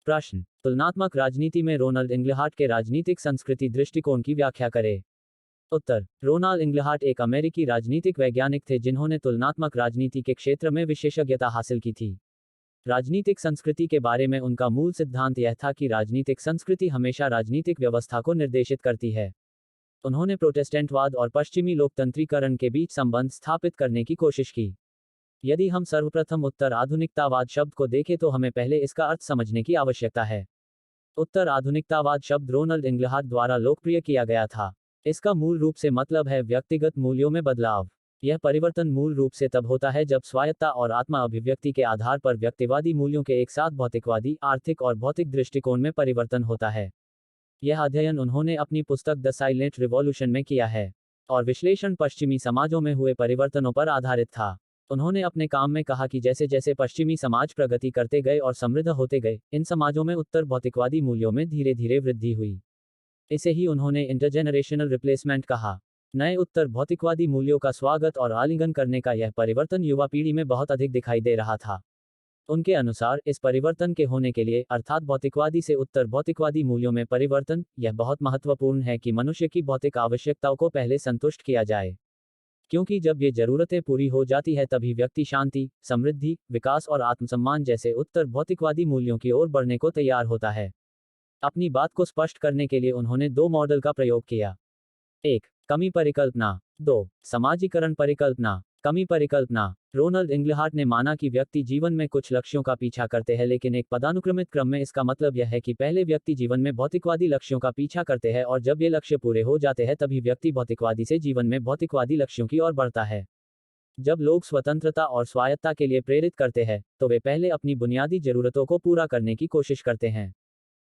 प्रश्न, तुलनात्मक राजनीति में रोनाल्ड इंग्लहार्ट के राजनीतिक संस्कृति दृष्टिकोण की व्याख्या करें। उत्तर, रोनाल्ड इंग्लहार्ट एक अमेरिकी राजनीतिक वैज्ञानिक थे जिन्होंने तुलनात्मक राजनीति के क्षेत्र में विशेषज्ञता हासिल की थी। राजनीतिक संस्कृति के बारे में उनका मूल सिद्धांत यह था कि राजनीतिक संस्कृति हमेशा राजनीतिक व्यवस्था को निर्देशित करती है। उन्होंने प्रोटेस्टेंटवाद और पश्चिमी लोकतंत्रीकरण के बीच संबंध स्थापित करने की कोशिश की। यदि हम सर्वप्रथम उत्तर आधुनिकतावाद शब्द को देखें तो हमें पहले इसका अर्थ समझने की आवश्यकता है। उत्तर आधुनिकतावाद शब्द रोनाल्ड इंग्लहार्ट द्वारा लोकप्रिय किया गया था। इसका मूल रूप से मतलब है व्यक्तिगत मूल्यों में बदलाव। यह परिवर्तन मूल रूप से तब होता है जब स्वायत्तता और आत्मा अभिव्यक्ति के आधार पर व्यक्तिवादी मूल्यों के एक साथ भौतिकवादी, आर्थिक और भौतिक दृष्टिकोण में परिवर्तन होता है। यह अध्ययन उन्होंने अपनी पुस्तक द साइलेंट रिवॉल्यूशन में किया है, और विश्लेषण पश्चिमी समाजों में हुए परिवर्तनों पर आधारित था। उन्होंने अपने काम में कहा कि जैसे जैसे पश्चिमी समाज प्रगति करते गए और समृद्ध होते गए, इन समाजों में उत्तर भौतिकवादी मूल्यों में धीरे धीरे वृद्धि हुई। इसे ही उन्होंने इंटरजेनरेशनल रिप्लेसमेंट कहा। नए उत्तर भौतिकवादी मूल्यों का स्वागत और आलिंगन करने का यह परिवर्तन युवा पीढ़ी में बहुत अधिक दिखाई दे रहा था। उनके अनुसार इस परिवर्तन के होने के लिए, अर्थात भौतिकवादी से उत्तर भौतिकवादी मूल्यों में परिवर्तन, यह बहुत महत्वपूर्ण है कि मनुष्य की भौतिक आवश्यकताओं को पहले संतुष्ट किया जाए, क्योंकि जब ये जरूरतें पूरी हो जाती है तभी व्यक्ति शांति, समृद्धि, विकास और आत्मसम्मान जैसे उत्तर भौतिकवादी मूल्यों की ओर बढ़ने को तैयार होता है। अपनी बात को स्पष्ट करने के लिए उन्होंने दो मॉडल का प्रयोग किया। 1. कमी परिकल्पना। 2. समाजीकरण परिकल्पना। कमी परिकल्पना। रोनाल्ड इंग्लहार्ट ने माना कि व्यक्ति जीवन में कुछ लक्ष्यों का पीछा करते हैं, लेकिन एक पदानुक्रमित क्रम में। इसका मतलब यह है कि पहले व्यक्ति जीवन में भौतिकवादी लक्ष्यों का पीछा करते हैं, और जब ये लक्ष्य पूरे हो जाते हैं तभी व्यक्ति भौतिकवादी से जीवन में भौतिकवादी लक्ष्यों की ओर बढ़ता है। जब लोग स्वतंत्रता और स्वायत्तता के लिए प्रेरित करते हैं, तो वे पहले अपनी बुनियादी जरूरतों को पूरा करने की कोशिश करते हैं।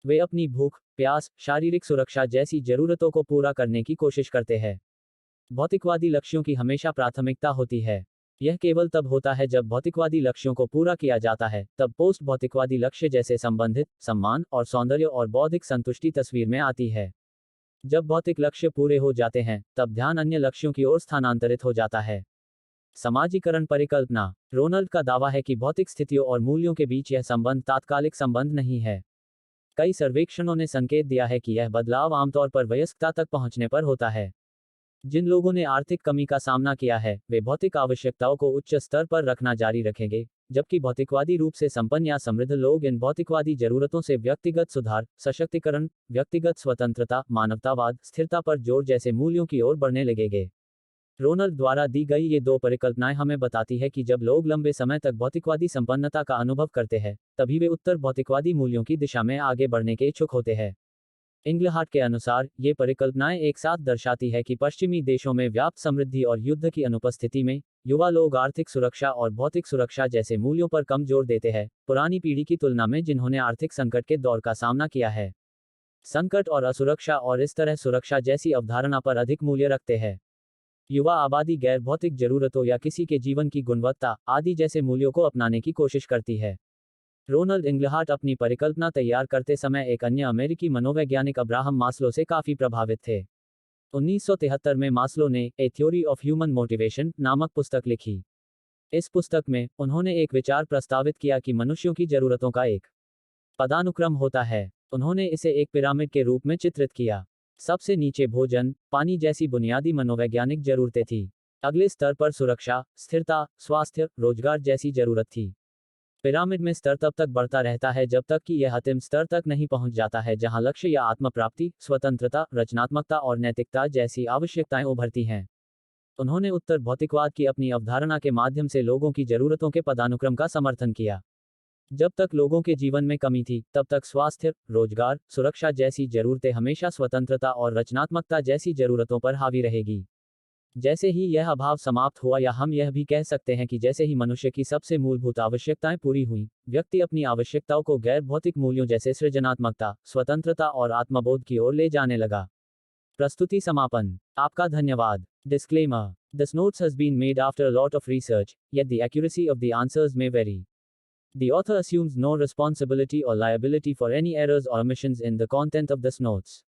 वे अपनी भूख, प्यास, शारीरिक सुरक्षा जैसी जरूरतों को पूरा करने की कोशिश करते हैं। भौतिकवादी लक्ष्यों की हमेशा प्राथमिकता होती है। यह केवल तब होता है जब भौतिकवादी लक्ष्यों को पूरा किया जाता है, तब पोस्ट भौतिकवादी लक्ष्य जैसे संबंधित, सम्मान और सौंदर्य और बौद्धिक संतुष्टि तस्वीर में आती है। जब भौतिक लक्ष्य पूरे हो जाते हैं, तब ध्यान अन्य लक्ष्यों की ओर स्थानांतरित हो जाता है। समाजीकरण परिकल्पना। रोनाल्ड का दावा है कि भौतिक स्थितियों और मूल्यों के बीच यह संबंध तात्कालिक संबंध नहीं है। कई सर्वेक्षणों ने संकेत दिया है कि यह बदलाव आमतौर पर वयस्कता तक पहुंचने पर होता है। जिन लोगों ने आर्थिक कमी का सामना किया है, वे भौतिक आवश्यकताओं को उच्च स्तर पर रखना जारी रखेंगे, जबकि भौतिकवादी रूप से संपन्न या समृद्ध लोग इन भौतिकवादी जरूरतों से व्यक्तिगत सुधार, सशक्तिकरण, व्यक्तिगत स्वतंत्रता, मानवतावाद, स्थिरता पर जोर जैसे मूल्यों की ओर बढ़ने लगेंगे। रोनाल्ड द्वारा दी गई ये दो परिकल्पनाएं हमें बताती है कि जब लोग लंबे समय तक भौतिकवादी संपन्नता का अनुभव करते हैं, तभी वे उत्तर भौतिकवादी मूल्यों की दिशा में आगे बढ़ने के इच्छुक होते हैं। इंग्लहार्ट के अनुसार, ये परिकल्पनाएं एक साथ दर्शाती है कि पश्चिमी देशों में व्याप्त समृद्धि और युद्ध की अनुपस्थिति में, युवा लोग आर्थिक सुरक्षा और भौतिक सुरक्षा जैसे मूल्यों पर कम जोर देते हैं, पुरानी पीढ़ी की तुलना में जिन्होंने आर्थिक संकट के दौर का सामना किया है। संकट और असुरक्षा और इस तरह सुरक्षा जैसी अवधारणा पर अधिक मूल्य रखते हैं। युवा आबादी गैर भौतिक जरूरतों या किसी के जीवन की गुणवत्ता आदि जैसे मूल्यों को अपनाने की कोशिश करती है। रोनाल्ड इंग्लहार्ट अपनी परिकल्पना तैयार करते समय एक अन्य अमेरिकी मनोवैज्ञानिक अब्राहम मास्लो से काफी प्रभावित थे। 1973 में मास्लो ने ए थ्योरी ऑफ ह्यूमन मोटिवेशन नामक पुस्तक लिखी। इस पुस्तक में उन्होंने एक विचार प्रस्तावित किया कि मनुष्यों की जरूरतों का एक पदानुक्रम होता है। उन्होंने इसे एक पिरामिड के रूप में चित्रित किया। सबसे नीचे भोजन, पानी जैसी बुनियादी मनोवैज्ञानिक जरूरतें थी। अगले स्तर पर सुरक्षा, स्थिरता, स्वास्थ्य, रोजगार जैसी जरूरत थी। पिरामिड में स्तर तब तक बढ़ता रहता है जब तक कि यह अंतिम स्तर तक नहीं पहुंच जाता है जहां लक्ष्य या आत्म प्राप्ति, स्वतंत्रता, रचनात्मकता और नैतिकता जैसी आवश्यकताएं उभरती हैं। उन्होंने उत्तर भौतिकवाद की अपनी अवधारणा के माध्यम से लोगों की जरूरतों के पदानुक्रम का समर्थन किया। जब तक लोगों के जीवन में कमी थी, तब तक स्वास्थ्य, रोजगार, सुरक्षा जैसी जरूरतें हमेशा स्वतंत्रता और रचनात्मकता जैसी जरूरतों पर हावी रहेगी। जैसे ही यह अभाव समाप्त हुआ, या हम यह भी कह सकते हैं कि जैसे ही मनुष्य की सबसे मूलभूत आवश्यकताएं पूरी हुई, व्यक्ति अपनी आवश्यकताओं को गैर भौतिक मूल्यों जैसे सृजनात्मकता, स्वतंत्रता और आत्मबोध की ओर ले जाने लगा। प्रस्तुति समापन। आपका धन्यवाद। Disclaimer: this notes has been made after a lot of research, yet the accuracy of the answers may vary. The author assumes no responsibility or liability for any errors or omissions in the content of this notes.